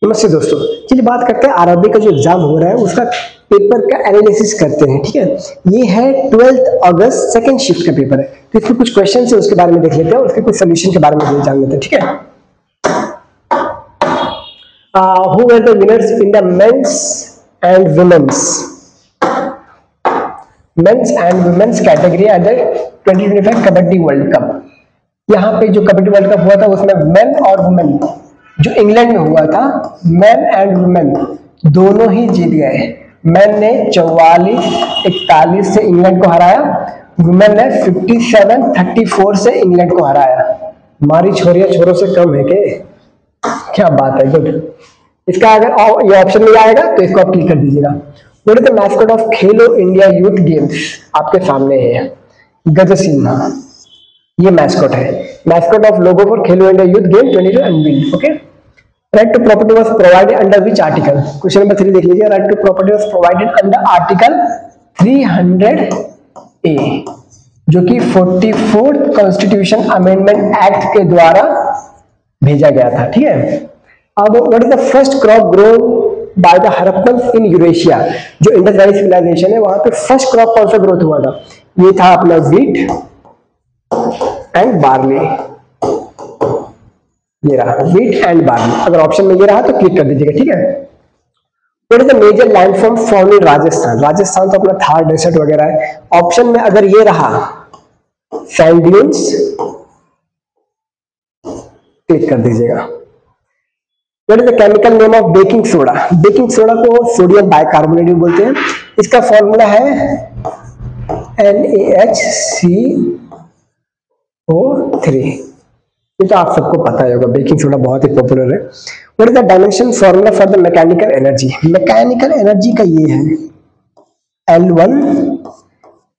नमस्ते दोस्तों, चलिए बात करते हैं आरआरबी का जो एग्जाम हो रहा है उसका पेपर का एनालिसिस करते हैं। ठीक है, ये है 12 अगस्त सेकंड शिफ्ट का पेपर है, तो इसमें कुछ क्वेश्चन है उसके बारे में देख लेते हैं, उसके कुछ सोल्यूशन के बारे में जान लेते हैं। ठीक है, who were the winners in the men's and women's category at the 2025 kabaddi world cup. यहाँ पे जो कबड्डी वर्ल्ड कप हुआ था उसमें मेन और वुमेन जो इंग्लैंड में हुआ था, मैन एंड वुमेन दोनों ही जीत गए। मैन ने 44-41 से इंग्लैंड को हराया, वुमेन ने 57-34 से इंग्लैंड को हराया। हमारी छोरियां छोरों से कम है के? क्या बात है, गुड। इसका अगर ये ऑप्शन में आएगा तो इसको आप क्लिक कर दीजिएगा। What is the mascot of Khelo India youth games? आपके सामने है गज सिन्हा, ये मैस्कॉट है। Mascot of logo for Khelo India youth game 22 unveiled. Okay, right to property was provided under which article? Question number 3 देख लीजिए। Right to property was provided under article 300A, जो कि 44th constitution amendment act के द्वारा भेजा गया था। ठीक है, अब what is the first crop grown by the Harappans in Eurasia? जो इंडस वैली सिविलाइजेशन है वहां पे फर्स्ट क्रॉप कौन सा ग्रोथ हुआ था? ये था अपना व्हीट एंड बार्ली। ये रहा व्हीट एंड बार्ली। अगर ऑप्शन में ये रहा तो क्लिक कर दीजिएगा। ठीक है, what is the major landform found in Rajasthan? Rajasthan तो अपना थार डेजर्ट वगैरह है। ऑप्शन में अगर ये रहा सैंड ड्यून्स, क्लिक कर दीजिएगा। What is the chemical name of baking soda? Baking soda को सोडियम बाइकार्बोनेट बोलते हैं। इसका फॉर्मूला है NaHCO3। ये तो आप सबको पता ही होगा, बेकिंग सोडा बहुत ही पॉपुलर है। What is the dimension formula for the mechanical energy? Mechanical energy का ये है L1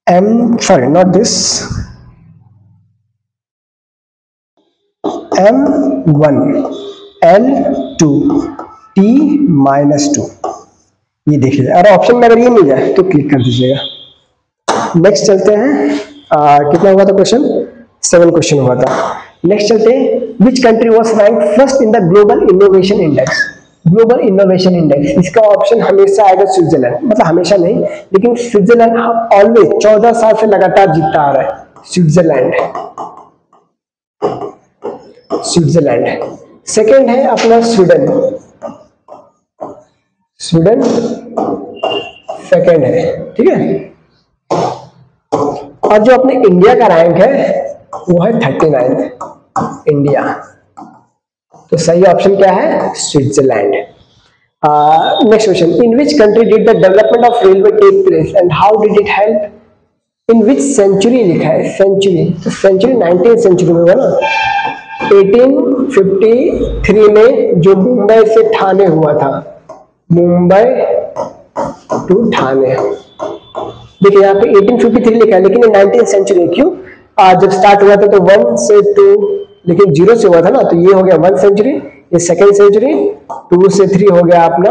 M1 L2 T-2। ये देख लीजिए। अगर ऑप्शन में अगर ये मिल जाए तो क्लिक कर दीजिएगा। नेक्स्ट चलते हैं। कितना हुआ था क्वेश्चन? 7 क्वेश्चन हुआ था। नेक्स्ट चलते हैं। Which country was rank first in the global innovation index? Global innovation index, इसका ऑप्शन हमेशा आएगा स्विट्जरलैंड। मतलब हमेशा नहीं, लेकिन स्विट्जरलैंड ऑलवेज 14 साल से लगातार जीतता आ रहा है। स्विट्जरलैंड। सेकेंड है अपना स्वीडन सेकेंड है। ठीक है, और जो अपने इंडिया का रैंक है वो है 39 इंडिया। तो सही ऑप्शन क्या है? Switzerland. Next question. In which country did the development of railway take place and how did it help? In which century लिखा है? सेंचुरी, तो सेंचुरी 19th सेंचुरी में हुआ ना। 1853 में जो मुंबई से ठाणे हुआ था, मुंबई टू ठाणे। देखिए यहाँ पे 1853 लिखा है, लेकिन 19th सेंचुरी क्यों? जब स्टार्ट हुआ था तो 1 से 2, लेकिन 0 से हुआ था ना, तो ये हो गया 1 सेंचुरी, ये 2nd सेंचुरी, 2 से 3 हो गया अपना,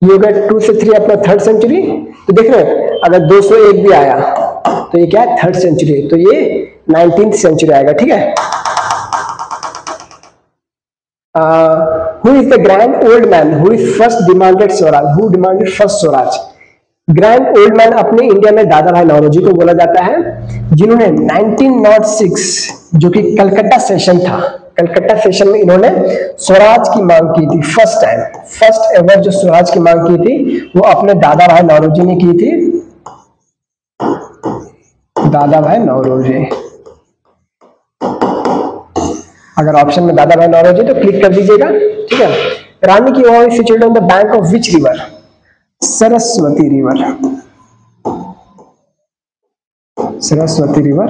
ये हो गया 2 से 3 अपना 3rd सेंचुरी। तो देख रहे हैं अगर 201 भी आया तो ये क्या है? 3rd सेंचुरी, तो ये 19th सेंचुरी आएगा। ठीक है। Who is the grand old man who is first demanded Swaraj? Who demanded first Swaraj? Grand old man अपने इंडिया में दादा भाई नौरोजी को बोला जाता है, जिन्होंने 1906 जो कि कलकत्ता सेशन था, कलकत्ता सेशन में इन्होंने स्वराज की मांग की थी। फर्स्ट एवर जो स्वराज की मांग की थी वो अपने दादा भाई नौरोजी ने की थी। दादा भाई नौरोजी। अगर ऑप्शन में दादा भाई नौरोजी तो क्लिक कर दीजिएगा। ठीक है। Rani ki Vav is situated on the bank of which river? Saraswati river. Saraswati river.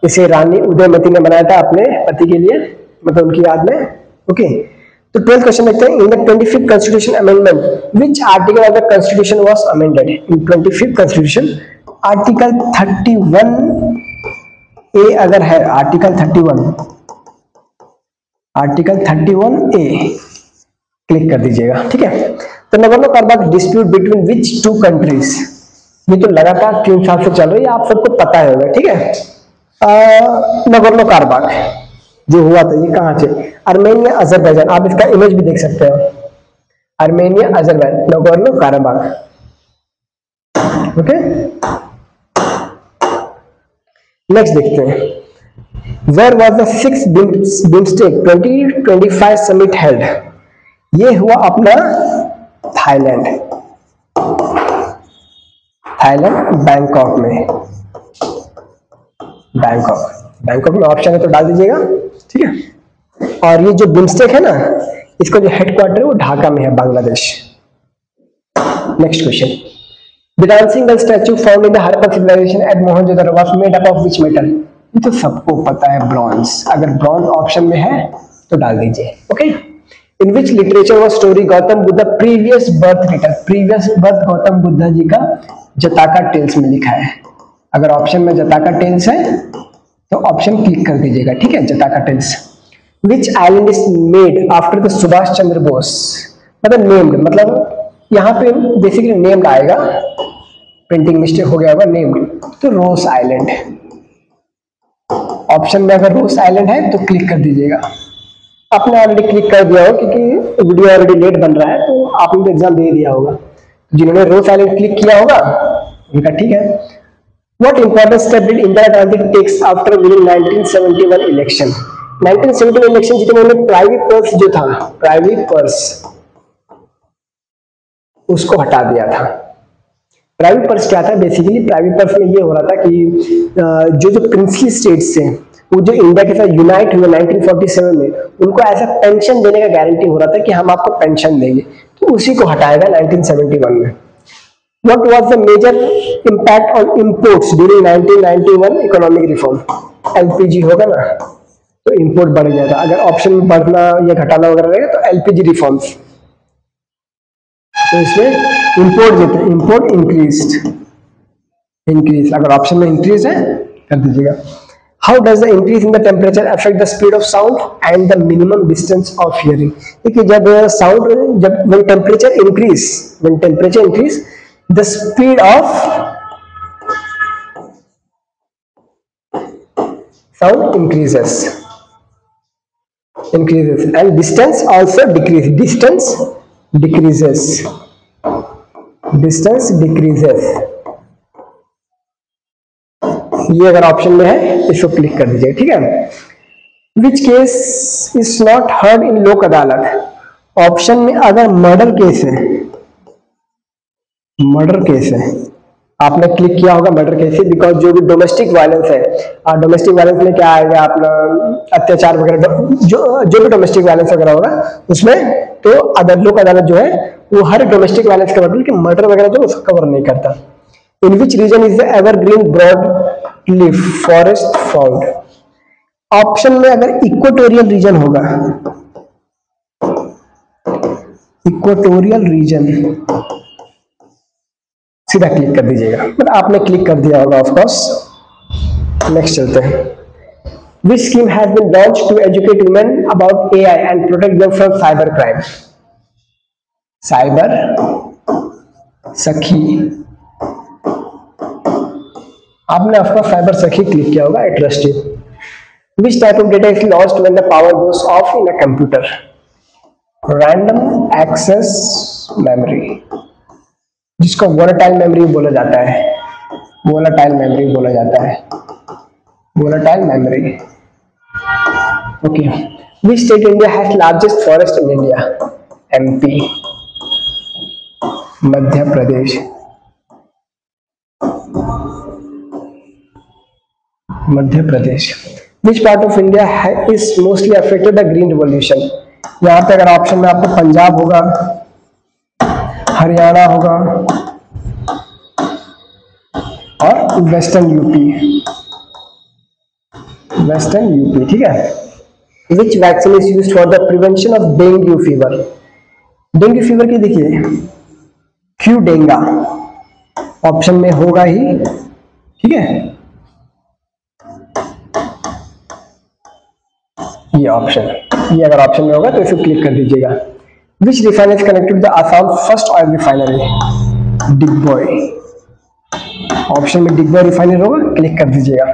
इसे रानी उदयमती ने बनाया था अपने पति के लिए, मतलब उनकी याद में। ओके, तो 12th क्वेश्चन देखते हैं। In the 25th constitution amendment which article of the constitution was amended? In 25th constitution article 31A अगर है, आर्टिकल 31A क्लिक कर दीजिएगा। ठीक है। तो Nagorno Karabakh dispute between which 2 countries? ये तो लगातार 3 साल से चल रही है, आप सबको पता होगा। ठीक है। नगोर्नो कराबाख जो हुआ था, ये कहाँ से, आर्मेनिया अजरबैजान, आप इसका इमेज भी देख सकते हो, Armenia Azerbaijan, Nagorno Karabakh. Okay, next देखते हैं, where was the 6th BIMSTEC 2025 summit held, ये हुआ अपना थाईलैंड, बैंकॉक में, बैंकॉक में ऑप्शन है तो डाल दीजिएगा, ठीक है। और ये जो बिम्स्टेक है ना, इसका जो हेडक्वार्टर है वो ढाका में है, Bangladesh. Next question, the dancing girl statue found in the Harappan civilisation at Mohenjodaro was made up of which metal, ये तो सबको पता है, ब्रॉन्ज। अगर ब्रॉन्ज ऑप्शन में है तो डाल दीजिए। Okay, in which literature was story Gautam Buddha previous birth written, previous birth Gautam Buddha ji का जताका टेल्स में लिखा है। अगर ऑप्शन में जताका टेल्स है तो ऑप्शन क्लिक कर दीजिएगा, ठीक है, Jataka tales. Which island is made after the Subhash Chandra Bose, मतलब नेम्ड, मतलब यहाँ पे बेसिकली नेम्ड आएगा, प्रिंटिंग मिस्टेक हो गया होगा, नेम्ड, तो रोस आइलैंड। ऑप्शन में अगर रोस आइलैंड है तो क्लिक कर दीजिएगा। आपने ऑलरेडी क्लिक कर दिया हो क्योंकि वीडियो ऑलरेडी लेट बन रहा है, तो आपने तो एग्जाम दे दिया होगा। जिन्होंने रोस आइलैंड क्लिक किया होगा उनका ठीक है। What important step did Indira Gandhi takes after winning 1971 election, 1971 election जीतने में प्राइवेट पर्स जो था, प्राइवेट पर्स उसको हटा दिया था। प्राइवेट पर्स क्या था, बेसिकली प्राइवेट पर्स में ये हो रहा था कि जो प्रिंसली स्टेट्स थे वो जो इंडिया के साथ यूनाइट हुए 1947 में, उनको ऐसा पेंशन देने का गारंटी हो रहा था कि हम आपको पेंशन देंगे, तो उसी को हटाया गया 1971 में। What was the major impact on imports during 1991 economic reform, LPG होगा ना तो इंपोर्ट बढ़ जाएगा। अगर ऑप्शन में बढ़ना या घटाना वगैरह रहेगा तो एलपीजी रिफॉर्म्स, तो इसमें इंपोर्ट देते हैं, इंपोर्ट इंक्रीज, अगर ऑप्शन में इंक्रीज है कर दीजिएगा। How does the increase in the temperature affect the speed of sound and the minimum distance of hearing, देखिए जब साउंड, जब when temperature increase the speed of sound increases and distance also decreases, distance decreases। ये अगर option में है इसको click कर दीजिए, ठीक है। Which case is not heard in Lok Adalat, option में अगर मर्डर केस है, आपने क्लिक किया होगा मर्डर केस है, बिकॉज जो भी डोमेस्टिक वायलेंस है, और डोमेस्टिक वायलेंस में क्या आएगा अपना अत्याचार वगैरह, जो भी डोमेस्टिक वायलेंस वगैरह होगा उसमें, तो लोक अदालत जो है वो हर डोमेस्टिक वायलेंस का मतलब कि मर्डर वगैरह जो उसको कवर नहीं करता। In which region is the evergreen broad leaf forest found, option में अगर इक्वेटोरियल रीजन होगा, इक्वेटोरियल रीजन सीधा क्लिक कर दीजिएगा, मतलब आपने क्लिक कर दिया होगा ऑफ कोर्स। नेक्स्ट चलते हैं, which scheme has been launched to educate women about AI and protect them from cyber crime, cyber Sakhi, आपने of course cyber Sakhi click किया होगा, I trust you. Which type of data is lost when the power goes off in a computer, random access memory, जिसको volatile memory बोला जाता है, volatile memory. Okay, which state India has largest forest in India, MP, Madhya Pradesh, which part of India is mostly affected by green revolution, यहाँ पे अगर option में आपको पंजाब होगा, हरियाणा होगा और वेस्टर्न यूपी, ठीक है। विच vaccine is used for the prevention of dengue fever, dengue fever की देखिए क्यू डेंगा ऑप्शन में होगा ही, ठीक है, ये ऑप्शन, ये अगर ऑप्शन में होगा तो इसे क्लिक कर दीजिएगा। Which refinery is connected to the Assam first oil refinery? Digboi, option में डिगबॉय रिफाइनरी होगा, क्लिक कर दीजिएगा।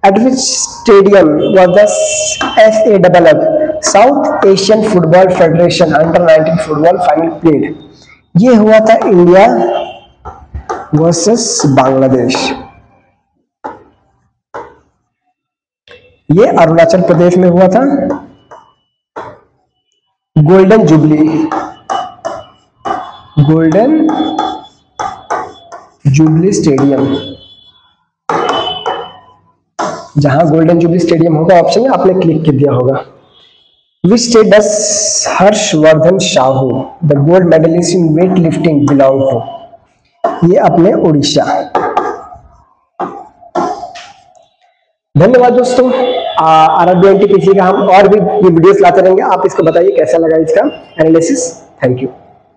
At which stadium was the SAFF South Asian Football Federation Under-19 football final played? ये हुआ था इंडिया वर्सेस बांग्लादेश। ये अरुणाचल प्रदेश में हुआ था। गोल्डन जुबली स्टेडियम, जहां गोल्डन जुबली स्टेडियम होगा ऑप्शन में आपने क्लिक कर दिया होगा। Which state does Harshvardhan Sahu the gold medallist in weight lifting belong to? ये अपने उड़ीसा। धन्यवाद दोस्तों। RRB NTPC का हम और भी ये वीडियोस लाते रहेंगे। आप इसको बताइए कैसा लगा इसका एनालिसिस। Thank you.